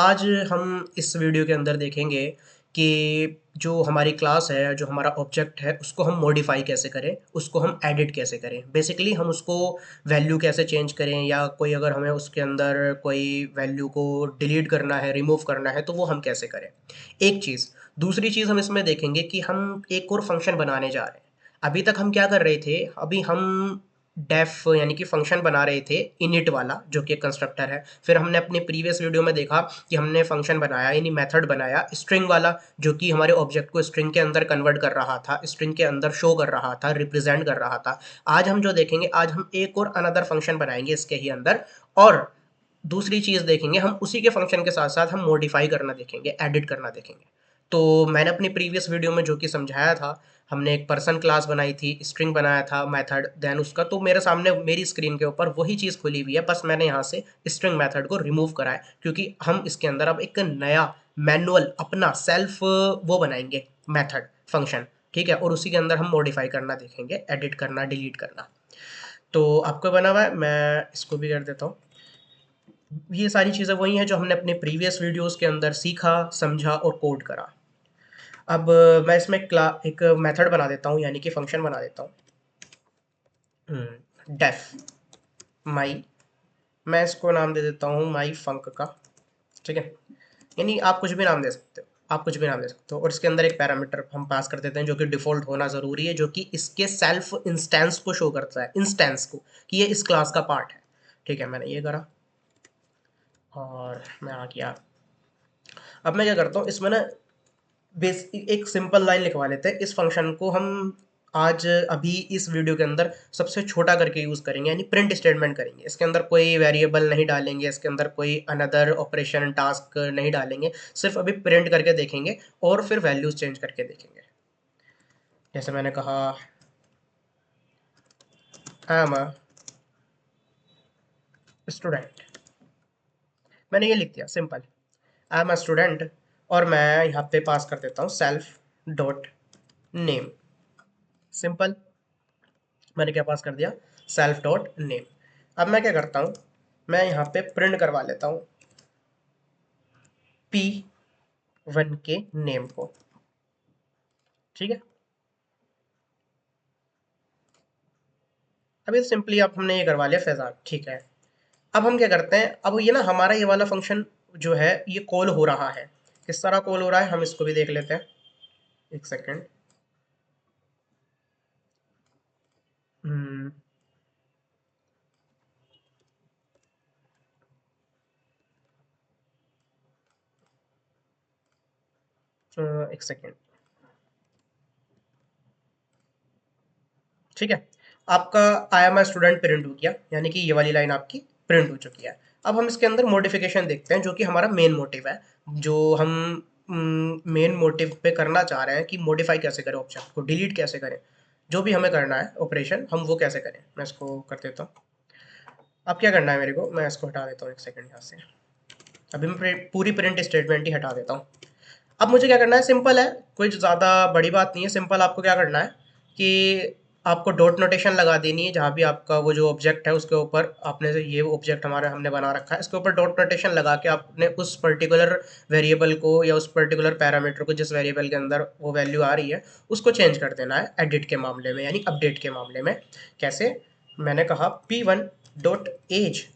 आज हम इस वीडियो के अंदर देखेंगे कि जो हमारी क्लास है, जो हमारा ऑब्जेक्ट है, उसको हम मॉडिफ़ाई कैसे करें, उसको हम एडिट कैसे करें। बेसिकली हम उसको वैल्यू कैसे चेंज करें या कोई अगर हमें उसके अंदर कोई वैल्यू को डिलीट करना है, रिमूव करना है, तो वो हम कैसे करें। एक चीज़। दूसरी चीज़ हम इसमें देखेंगे कि हम एक और फंक्शन बनाने जा रहे हैं। अभी तक हम क्या कर रहे थे, अभी हम डेफ यानी कि फंक्शन बना रहे थे इनिट वाला जो कि कंस्ट्रक्टर है। फिर हमने अपने प्रीवियस वीडियो में देखा कि हमने फंक्शन बनाया यानी मेथड बनाया स्ट्रिंग वाला जो कि हमारे ऑब्जेक्ट को स्ट्रिंग के अंदर कन्वर्ट कर रहा था, स्ट्रिंग के अंदर शो कर रहा था, रिप्रेजेंट कर रहा था। आज हम जो देखेंगे, आज हम एक और अनदर फंक्शन बनाएंगे इसके ही अंदर, और दूसरी चीज़ देखेंगे हम उसी के फंक्शन के साथ साथ हम मॉडिफाई करना देखेंगे, एडिट करना देखेंगे। तो मैंने अपनी प्रीवियस वीडियो में जो कि समझाया था, हमने एक पर्सन क्लास बनाई थी, स्ट्रिंग बनाया था, मेथड, देन उसका तो मेरे सामने मेरी स्क्रीन के ऊपर वही चीज़ खुली हुई है, बस मैंने यहाँ से स्ट्रिंग मेथड को रिमूव करा है क्योंकि हम इसके अंदर अब एक नया मैनुअल अपना सेल्फ वो बनाएंगे मेथड फंक्शन, ठीक है, और उसी के अंदर हम मॉडिफाई करना देखेंगे, एडिट करना, डिलीट करना। तो आपको बना हुआ है, मैं इसको भी कर देता हूँ। ये सारी चीज़ें वही हैं जो हमने अपने प्रीवियस वीडियोस के अंदर सीखा, समझा और कोड करा। अब मैं इसमें एक मेथड बना देता हूँ यानी कि फंक्शन बना देता हूँ, डेफ माई, मैं इसको नाम दे देता हूँ माई फंक का, ठीक है। यानी आप कुछ भी नाम दे सकते हो, आप कुछ भी नाम दे सकते हो, और इसके अंदर एक पैरामीटर हम पास कर देते हैं जो कि डिफ़ॉल्ट होना ज़रूरी है, जो कि इसके सेल्फ इंस्टेंस को शो करता है, इंस्टेंस को, कि ये इस क्लास का पार्ट है, ठीक है। मैंने ये करा और मैं आ गया। अब मैं क्या करता हूँ इसमें ना, बेस एक सिंपल लाइन लिखवा लेते हैं। इस फंक्शन को हम आज अभी इस वीडियो के अंदर सबसे छोटा करके यूज़ करेंगे यानी प्रिंट स्टेटमेंट करेंगे। इसके अंदर कोई वेरिएबल नहीं डालेंगे, इसके अंदर कोई अनदर ऑपरेशन टास्क नहीं डालेंगे, सिर्फ अभी प्रिंट करके देखेंगे और फिर वैल्यूज़ चेंज करके देखेंगे। जैसे मैंने कहा आई एम अ स्टूडेंट, मैंने ये लिख दिया simple, I am a student, और मैं यहाँ पे पास कर देता हूँ सेल्फ डॉट नेम। सिंपल, मैंने क्या पास कर दिया, सेल्फ डॉट नेम। अब मैं क्या करता हूँ, मैं यहाँ पे प्रिंट करवा लेता हूँ P1 के नेम को, ठीक है। अभी सिंपली अब हमने ये करवा लिया फैजान, ठीक है। अब हम क्या करते हैं, अब ये ना हमारा ये वाला फंक्शन जो है ये कॉल हो रहा है, किस तरह कॉल हो रहा है हम इसको भी देख लेते हैं। एक सेकेंड, एक सेकेंड, ठीक है। आपका I am a student print हो गया, यानी कि ये वाली लाइन आपकी प्रिंट हो चुकी है। अब हम इसके अंदर मॉडिफिकेशन देखते हैं जो कि हमारा मेन मोटिव है, जो हम मेन मोटिव पे करना चाह रहे हैं कि मॉडिफाई कैसे करें, ऑब्जेक्ट को डिलीट कैसे करें, जो भी हमें करना है ऑपरेशन हम वो कैसे करें। मैं इसको कर देता हूँ। अब क्या करना है मेरे को, मैं इसको हटा देता हूँ, एक सेकेंड यहाँ से। अभी मैं पूरी प्रिंट स्टेटमेंट ही हटा देता हूँ। अब मुझे क्या करना है, सिंपल है, कोई ज़्यादा बड़ी बात नहीं है। सिंपल आपको क्या करना है कि आपको डॉट नोटेशन लगा देनी है जहाँ भी आपका वो जो ऑब्जेक्ट है उसके ऊपर, आपने से ये ऑब्जेक्ट हमारे हमने बना रखा है, इसके ऊपर डॉट नोटेशन लगा के आपने उस पर्टिकुलर वेरिएबल को या उस पर्टिकुलर पैरामीटर को, जिस वेरिएबल के अंदर वो वैल्यू आ रही है, उसको चेंज कर देना है एडिट के मामले में यानी अपडेट के मामले में। कैसे, मैंने कहा P1 डॉट एज,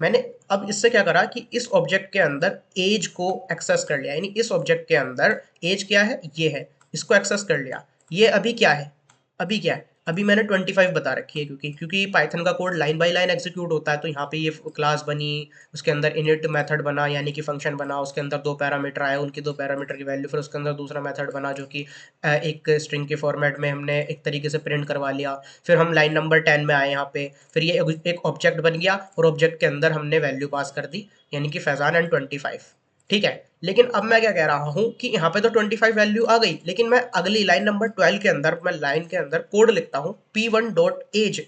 मैंने अब इससे क्या करा कि इस ऑब्जेक्ट के अंदर एज को एक्सेस कर लिया, यानी इस ऑब्जेक्ट के अंदर एज क्या है, ये है, इसको एक्सेस कर लिया। ये अभी क्या है, अभी क्या है, अभी मैंने 25 बता रखी है, क्योंकि क्योंकि पाइथन का code line by line execute होता है। तो यहाँ पे ये क्लास बनी, उसके अंदर इनिट मेथड बना यानी कि फंक्शन बना, उसके अंदर दो पैरामीटर आए, उनकी दो पैरामीटर की वैल्यू, फिर उसके अंदर दूसरा मेथड बना जो कि एक स्ट्रिंग के फॉर्मेट में हमने एक तरीके से प्रिंट करवा लिया। फिर हम लाइन नंबर 10 में आए यहाँ पे, फिर ये एक ऑब्जेक्ट बन गया और ऑब्जेक्ट के अंदर हमने वैल्यू पास कर दी यानी कि फैजान एंड 25, ठीक है। लेकिन अब मैं क्या कह रहा हूँ कि यहाँ पे तो 25 वैल्यू आ गई, लेकिन मैं अगली लाइन नंबर 12 के अंदर, मैं लाइन के अंदर कोड लिखता हूँ P1 डॉट एज,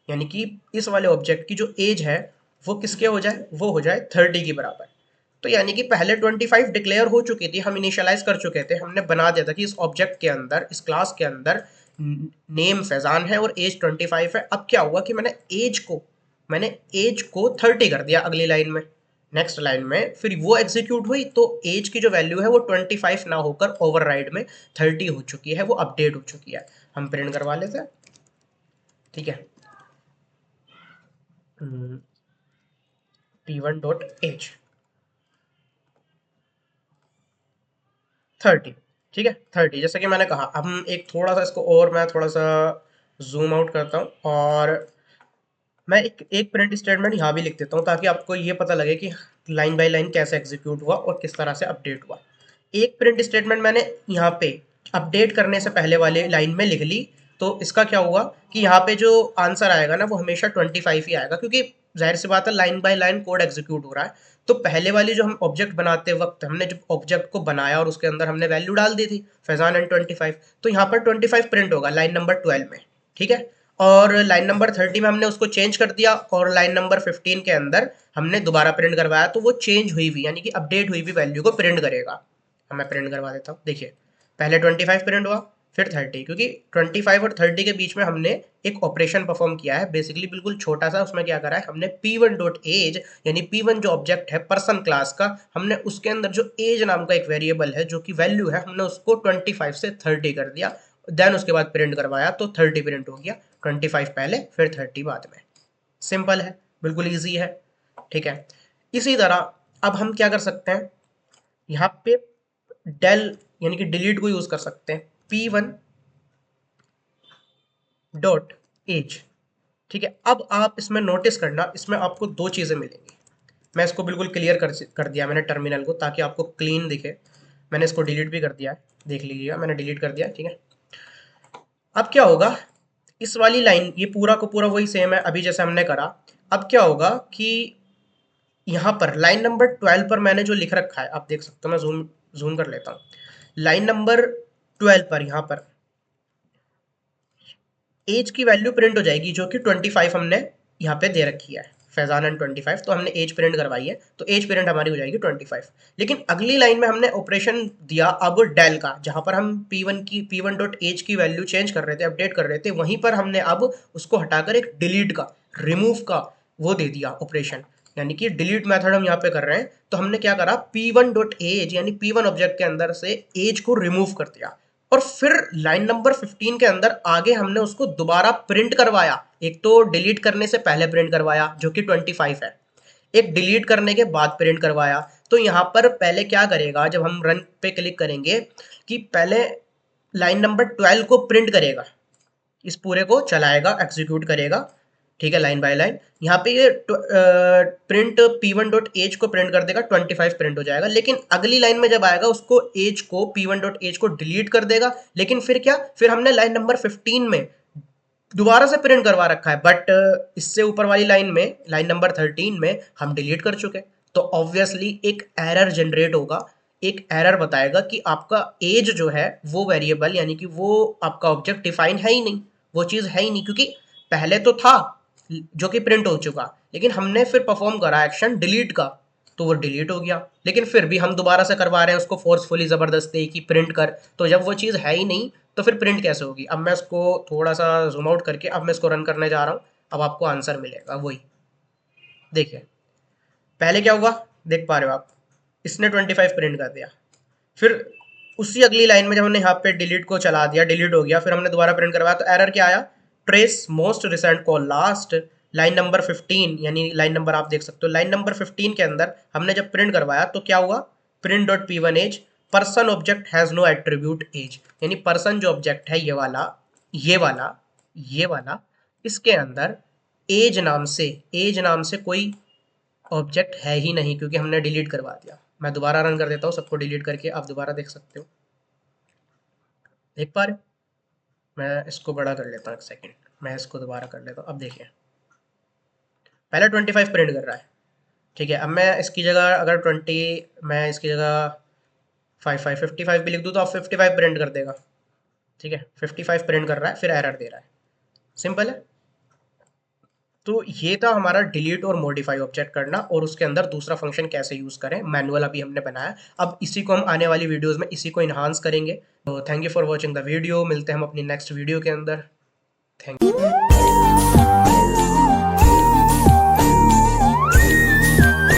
यानी कि इस वाले ऑब्जेक्ट की जो एज है वो किसके हो जाए, वो हो जाए 30 की बराबर। तो यानी कि पहले 25 डिक्लेयर हो चुकी थी, हम इनिशियलाइज कर चुके थे, हमने बना दिया था कि इस ऑब्जेक्ट के अंदर, इस क्लास के अंदर नेम फैजान है और एज 25 है। अब क्या हुआ कि मैंने एज को 30 कर दिया अगली लाइन में, नेक्स्ट लाइन में फिर वो एग्जीक्यूट हुई तो एज की जो वैल्यू है वो 25 ना होकर ओवरराइड में 30 हो चुकी है, वो अपडेट हो चुकी है। हम प्रिंट करवा लेते हैं, ठीक है। p1 डॉट एज 30, ठीक है 30, जैसा कि मैंने कहा। हम एक थोड़ा सा इसको और मैं थोड़ा सा जूम आउट करता हूँ और मैं एक एक प्रिंट स्टेटमेंट यहाँ भी लिख देता हूँ ताकि आपको ये पता लगे कि लाइन बाय लाइन कैसे एग्जीक्यूट हुआ और किस तरह से अपडेट हुआ। एक प्रिंट स्टेटमेंट मैंने यहाँ पे अपडेट करने से पहले वाले लाइन में लिख ली, तो इसका क्या हुआ कि यहाँ पे जो आंसर आएगा ना वो हमेशा 25 ही आएगा, क्योंकि जाहिर सी बात है line by line code execute हो रहा है। तो पहले वाली जो हम ऑब्जेक्ट बनाते वक्त हमने जब ऑब्जेक्ट को बनाया और उसके अंदर हमने वैल्यू डाल दी थी फैजान एंड 25, तो यहाँ पर 25 प्रिंट होगा लाइन नंबर 12 में, ठीक है। और लाइन नंबर 30 में हमने उसको चेंज कर दिया और लाइन नंबर 15 के अंदर हमने दोबारा प्रिंट करवाया, तो वो चेंज हुई हुई यानी कि अपडेट हुई हुई वैल्यू को प्रिंट करेगा। मैं प्रिंट करवा देता हूँ, देखिए पहले 25 प्रिंट हुआ फिर 30, क्योंकि 25 और 30 के बीच में हमने एक ऑपरेशन परफॉर्म किया है बेसिकली बिल्कुल छोटा सा। उसमें क्या करा है हमने p1 डॉट एज यानी p1 जो ऑब्जेक्ट है पर्सन क्लास का, हमने उसके अंदर जो एज नाम का एक वेरिएबल है जो कि वैल्यू है, हमने उसको 25 से 30 कर दिया। देन उसके बाद प्रिंट करवाया तो 30 प्रिंट हो गया, 25 पहले फिर 30 बाद में। सिंपल है, बिल्कुल ईजी है, ठीक है। इसी तरह अब हम क्या कर सकते हैं, यहाँ पे डेल यानी कि डिलीट को यूज कर सकते हैं, p1 डॉट एज, ठीक है। अब आप इसमें नोटिस करना, इसमें आपको दो चीजें मिलेंगी। मैं इसको बिल्कुल क्लियर कर दिया मैंने टर्मिनल को ताकि आपको क्लीन दिखे। मैंने इसको डिलीट भी कर दिया है, देख लीजिएगा मैंने डिलीट कर दिया, ठीक है। अब क्या होगा, इस वाली लाइन ये पूरा को पूरा वही सेम है अभी जैसे हमने करा। अब क्या होगा कि यहाँ पर लाइन नंबर 12 पर मैंने जो लिख रखा है आप देख सकते हो, मैं जूम जूम कर लेता हूँ। लाइन नंबर 12 पर यहाँ पर एज की वैल्यू प्रिंट हो जाएगी जो कि 25 हमने यहाँ पे दे रखी है, फैजान एंड 25, तो हमने एज प्रिंट करवाई है तो एज प्रिंट हमारी हो जाएगी 25। लेकिन अगली लाइन में हमने ऑपरेशन दिया अब डेल का, जहां पर हम p1 डॉट एज की वैल्यू चेंज कर रहे थे, अपडेट कर रहे थे, वहीं पर हमने अब उसको हटाकर एक डिलीट का, रिमूव का वो दे दिया ऑपरेशन, यानी कि डिलीट मेथड हम यहाँ पे कर रहे हैं। तो हमने क्या करा p1 डॉट एज यानी p1 ऑब्जेक्ट के अंदर से एज को रिमूव कर दिया और फिर लाइन नंबर 15 के अंदर आगे हमने उसको दोबारा प्रिंट करवाया। एक तो डिलीट करने से पहले प्रिंट करवाया जो कि 25 है, एक डिलीट करने के बाद प्रिंट करवाया। तो यहाँ पर पहले क्या करेगा, जब हम रन पे क्लिक करेंगे कि पहले लाइन नंबर 12 को प्रिंट करेगा, इस पूरे को चलाएगा, एग्जीक्यूट करेगा, ठीक है, लाइन बाय लाइन। यहाँ पे ये प्रिंट p1 डॉट एज को प्रिंट कर देगा, 25 प्रिंट हो जाएगा। लेकिन अगली लाइन में जब आएगा उसको एज को p1 डॉट एज को डिलीट कर देगा। लेकिन फिर क्या, फिर हमने लाइन नंबर 15 में दोबारा से प्रिंट करवा रखा है, बट इससे ऊपर वाली लाइन में लाइन नंबर 13 में हम डिलीट कर चुके, तो ऑब्वियसली एक एरर जनरेट होगा, एक एरर बताएगा कि आपका एज जो है वो वेरिएबल यानी कि वो आपका ऑब्जेक्ट डिफाइन है ही नहीं, वो चीज़ है ही नहीं, क्योंकि पहले तो था जो कि प्रिंट हो चुका, लेकिन हमने फिर परफॉर्म करा एक्शन डिलीट का, तो वो डिलीट हो गया। लेकिन फिर भी हम दोबारा से करवा रहे हैं उसको फोर्सफुली ज़बरदस्ती कि प्रिंट कर, तो जब वो चीज़ है ही नहीं तो फिर प्रिंट कैसे होगी। अब मैं इसको थोड़ा सा जूम आउट करके अब मैं इसको रन करने जा रहा हूँ, अब आपको आंसर मिलेगा वही। देखिए पहले क्या हुआ, देख पा रहे हो आप, इसने 25 प्रिंट कर दिया, फिर उसी अगली लाइन में जब हमने यहाँ पे डिलीट को चला दिया, डिलीट हो गया, फिर हमने दोबारा प्रिंट करवाया तो एरर क्या आया, trace most recent call last. Line number 15 यानी लाइन नंबर आप देख सकते हो, लाइन नंबर 15 के अंदर हमने जब प्रिंट करवाया तो क्या हुआ, print dot p1 as person object has no attribute as, यानी पर्सन जो ऑब्जेक्ट है ये वाला ये वाला, इसके अंदर एज नाम से कोई ऑब्जेक्ट है ही नहीं, क्योंकि हमने डिलीट करवा दिया। मैं दोबारा रन कर देता हूँ सबको डिलीट करके, आप दोबारा देख सकते हो, देख पा रहे हो। मैं इसको बड़ा कर लेता हूँ, एक सेकेंड, मैं इसको दोबारा कर लेता हूँ। अब देखिए पहले 25 प्रिंट कर रहा है, ठीक है। अब मैं इसकी जगह अगर 20, मैं इसकी जगह 55 भी लिख दूँ तो आप 55 प्रिंट कर देगा, ठीक है। 55 प्रिंट कर रहा है, फिर एरर दे रहा है, सिंपल है। तो ये था हमारा डिलीट और मॉडिफाई ऑब्जेक्ट करना, और उसके अंदर दूसरा फंक्शन कैसे यूज करें, मैनुअल अभी हमने बनाया। अब इसी को हम आने वाली वीडियोस में इसी को इन्हांस करेंगे। तो thank you for watching the video, मिलते हैं हम अपनी नेक्स्ट वीडियो के अंदर। Thank you.